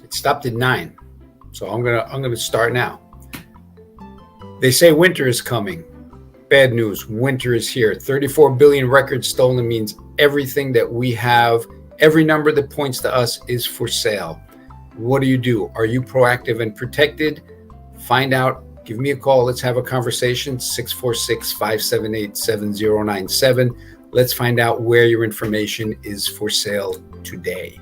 It stopped at 9. So I'm gonna start now. They say winter is coming. Bad news, winter is here. 34 billion records stolen means everything that we have, every number that points to us is for sale. What do? Are you proactive and protected? Find out. Give me a call. Let's have a conversation. 646-578-7097. Let's find out where your information is for sale today.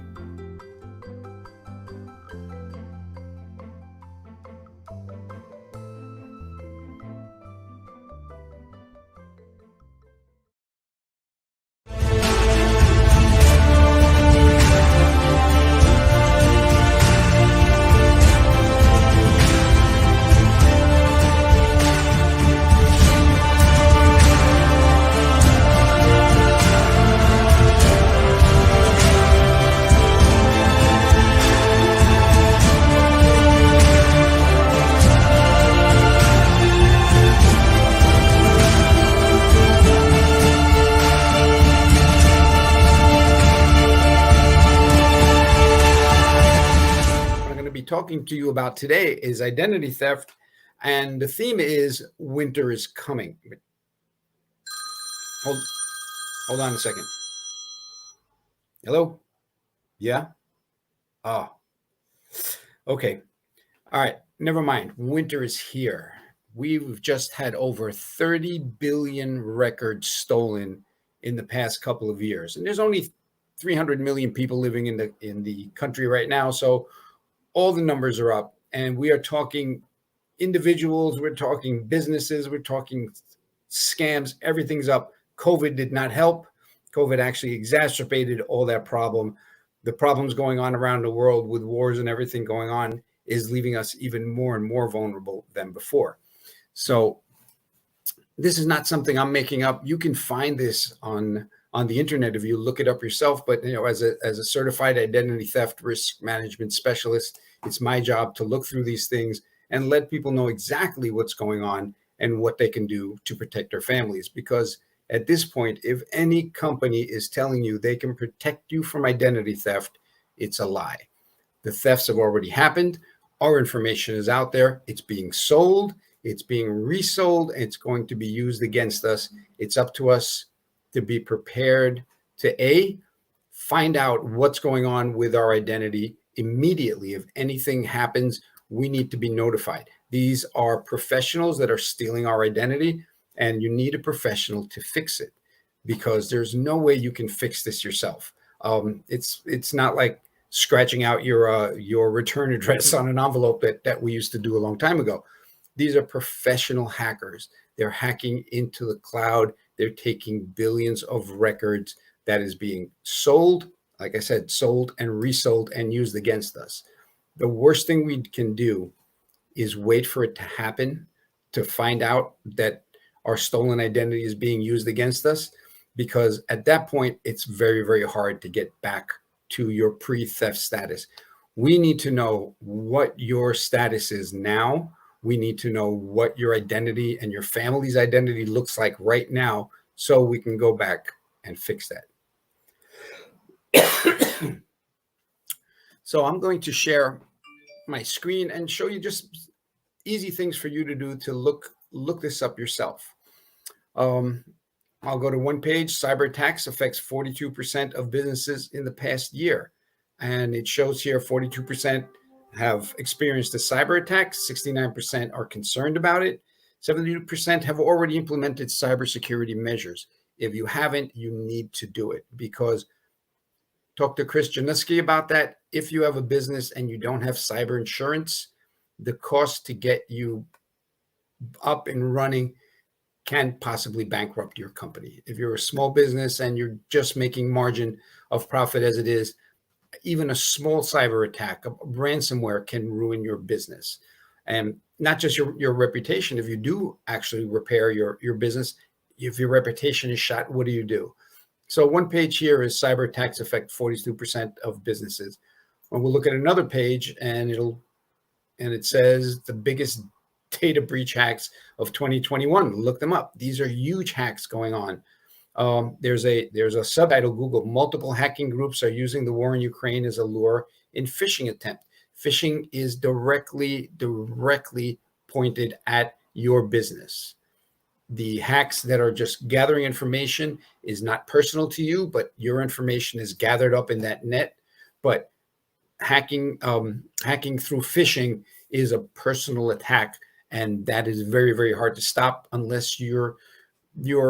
Talking to you about today is identity theft, and the theme is winter is coming. Hold on a second. Hello? Yeah? Oh. Okay. All right. Never mind. Winter is here. We've just had over 30 billion records stolen in the past couple of years. And there's only 300 million people living in the country right now. So all the numbers are up, and we are talking individuals, we're talking businesses, we're talking scams, everything's up. COVID did not help. COVID actually exacerbated all that problem. The problems going on around the world with wars and everything going on is leaving us even more and more vulnerable than before. So this is not something I'm making up. You can find this on the internet if you look it up yourself. But as a certified identity theft risk management specialist, it's my job to look through these things and let people know exactly what's going on and what they can do to protect their families. Because at this point, if any company is telling you they can protect you from identity theft, it's a lie. The thefts have already happened. Our information is out there. It's being sold. It's being resold. It's going to be used against us. It's up to us to be prepared to find out what's going on with our identity immediately. If anything happens, we need to be notified. These are professionals that are stealing our identity, and you need a professional to fix it, because there's no way you can fix this yourself. It's not like scratching out your return address on an envelope that we used to do a long time ago. These are professional hackers. They're hacking into the cloud. They're taking billions of records that is being sold, like I said, sold and resold and used against us. The worst thing we can do is wait for it to happen to find out that our stolen identity is being used against us, because at that point, it's very, very hard to get back to your pre-theft status. We need to know what your status is now. We need to know what your identity and your family's identity looks like right now, so we can go back and fix that. So I'm going to share my screen and show you just easy things for you to do to look this up yourself. I'll go to one page. Cyber attacks affects 42% of businesses in the past year. And it shows here 42% have experienced a cyber attack, 69% are concerned about it, 72% have already implemented cybersecurity measures. If you haven't, you need to do it, because talk to Chris Januski about that. If you have a business and you don't have cyber insurance, the cost to get you up and running can possibly bankrupt your company. If you're a small business and you're just making margin of profit as it is, even a small cyber attack, a ransomware, can ruin your business. And not just your reputation. If you do actually repair your business, if your reputation is shot, what do you do? So one page here is cyber attacks affect 42% of businesses. And we'll look at another page, and it says the biggest data breach hacks of 2021. Look them up. These are huge hacks going on. There's a subtitle, Google, multiple hacking groups are using the war in Ukraine as a lure in phishing attempt. Phishing is directly pointed at your business. The hacks that are just gathering information is not personal to you, but your information is gathered up in that net. But hacking through phishing is a personal attack, and that is very, very hard to stop unless your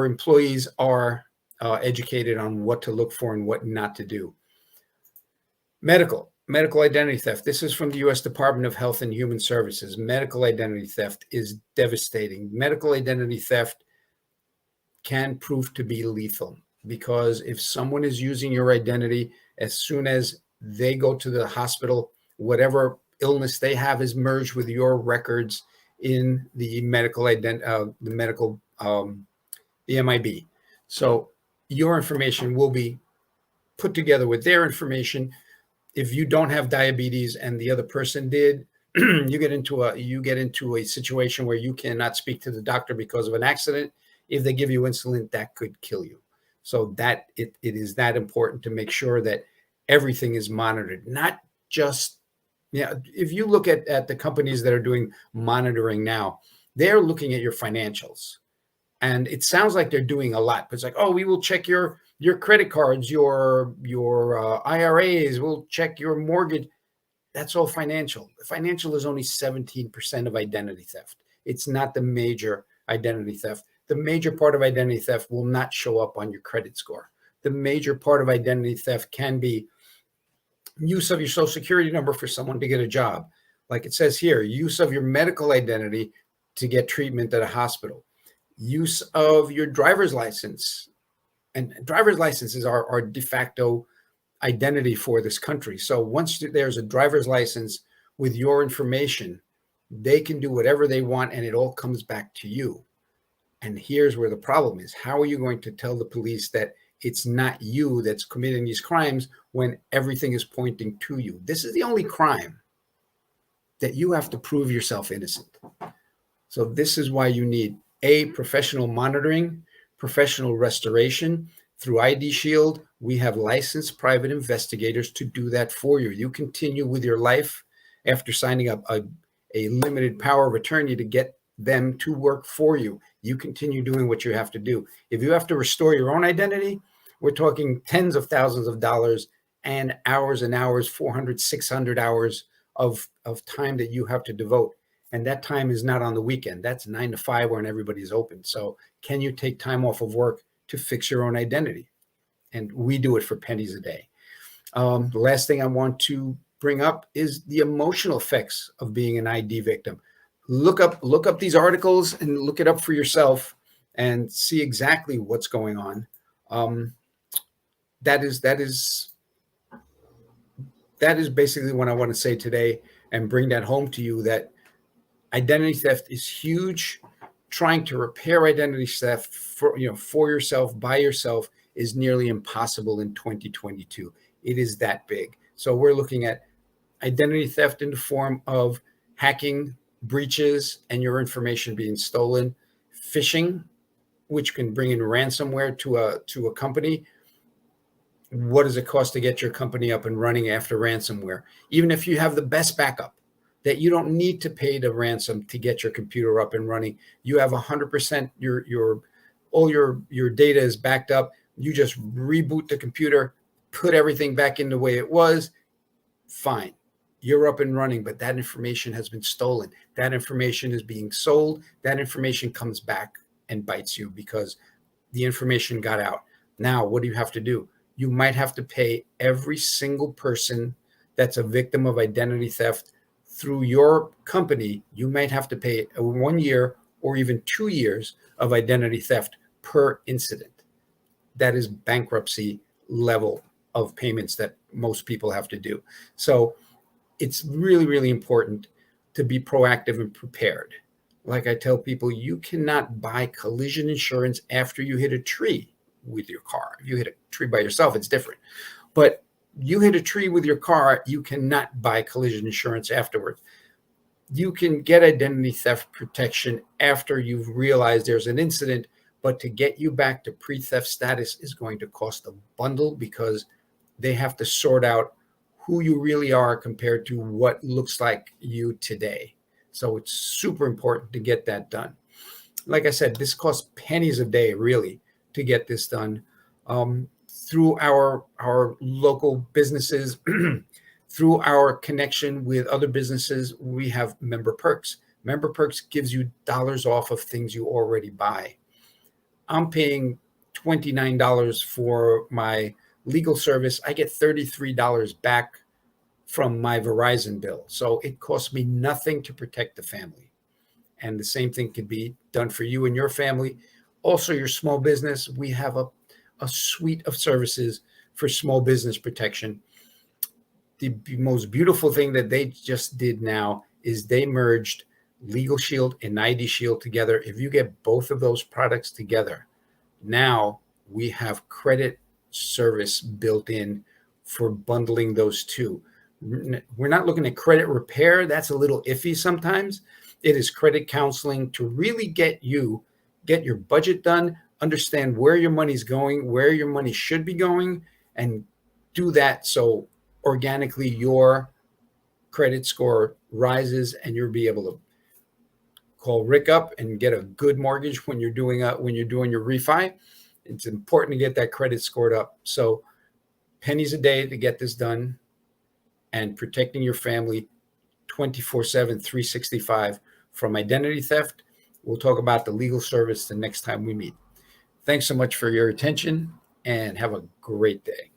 employees are educated on what to look for and what not to do. Medical identity theft. This is from the U.S. Department of Health and Human Services. Medical identity theft is devastating. Medical identity theft can prove to be lethal, because if someone is using your identity, as soon as they go to the hospital, whatever illness they have is merged with your records in the medical the MIB. So your information will be put together with their information. If you don't have diabetes and the other person did, you get into a situation where you cannot speak to the doctor because of an accident. If they give you insulin, that could kill you. So that it is that important to make sure that everything is monitored, not just, if you look at the companies that are doing monitoring now, they're looking at your financials. And it sounds like they're doing a lot, but it's like, oh, we will check your credit cards, your IRAs, we'll check your mortgage. That's all financial. Financial is only 17% of identity theft. It's not the major identity theft. The major part of identity theft will not show up on your credit score. The major part of identity theft can be use of your social security number for someone to get a job. Like it says here, use of your medical identity to get treatment at a hospital. Use of your driver's license. And driver's licenses are de facto identity for this country. So once there's a driver's license with your information, they can do whatever they want and it all comes back to you. And here's where the problem is. How are you going to tell the police that it's not you that's committing these crimes when everything is pointing to you? This is the only crime that you have to prove yourself innocent. So this is why you need professional monitoring, professional restoration. Through ID Shield, we have licensed private investigators to do that for you. You continue with your life after signing up a limited power of attorney to get them to work for you. You continue doing what you have to do. If you have to restore your own identity, we're talking tens of thousands of dollars and hours, 400, 600 hours of time that you have to devote. And that time is not on the weekend. That's 9 to 5 when everybody's open. So can you take time off of work to fix your own identity? And we do it for pennies a day. The last thing I want to bring up is the emotional effects of being an ID victim. Look up these articles and look it up for yourself and see exactly what's going on. That is basically what I want to say today, and bring that home to you, that identity theft is huge. Trying to repair identity theft for yourself, by yourself, is nearly impossible in 2022. It is that big. So we're looking at identity theft in the form of hacking, breaches, and your information being stolen. Phishing, which can bring in ransomware to a company. What does it cost to get your company up and running after ransomware? Even if you have the best backup, that you don't need to pay the ransom to get your computer up and running. You have 100%, all your data is backed up. You just reboot the computer, put everything back in the way it was, fine. You're up and running, but that information has been stolen. That information is being sold. That information comes back and bites you because the information got out. Now, what do you have to do? You might have to pay every single person that's a victim of identity theft through your company. You might have to pay 1 year or even 2 years of identity theft per incident. That is bankruptcy level of payments that most people have to do. So it's really, really important to be proactive and prepared. Like I tell people, you cannot buy collision insurance after you hit a tree with your car. If you hit a tree by yourself, it's different. But you hit a tree with your car, you cannot buy collision insurance afterwards. You can get identity theft protection after you've realized there's an incident, but to get you back to pre-theft status is going to cost a bundle, because they have to sort out who you really are compared to what looks like you today. So it's super important to get that done. Like I said, this costs pennies a day, really, to get this done through our local businesses, through our connection with other businesses. We have member perks. Member perks gives you dollars off of things you already buy. I'm paying $29 for my legal service. I get $33 back from my Verizon bill. So it costs me nothing to protect the family. And the same thing can be done for you and your family. Also, your small business, we have a suite of services for small business protection. The most beautiful thing that they just did now is they merged Legal Shield and ID Shield together. If you get both of those products together, now we have credit service built in for bundling those two. We're not looking at credit repair. That's a little iffy sometimes. It is credit counseling to really get your budget done, understand where your money's going, where your money should be going, and do that so organically your credit score rises and you'll be able to call Rick up and get a good mortgage when you're doing your refi. It's important to get that credit scored up. So pennies a day to get this done, and protecting your family 24/7, 365 from identity theft. We'll talk about the legal service the next time we meet. Thanks so much for your attention and have a great day.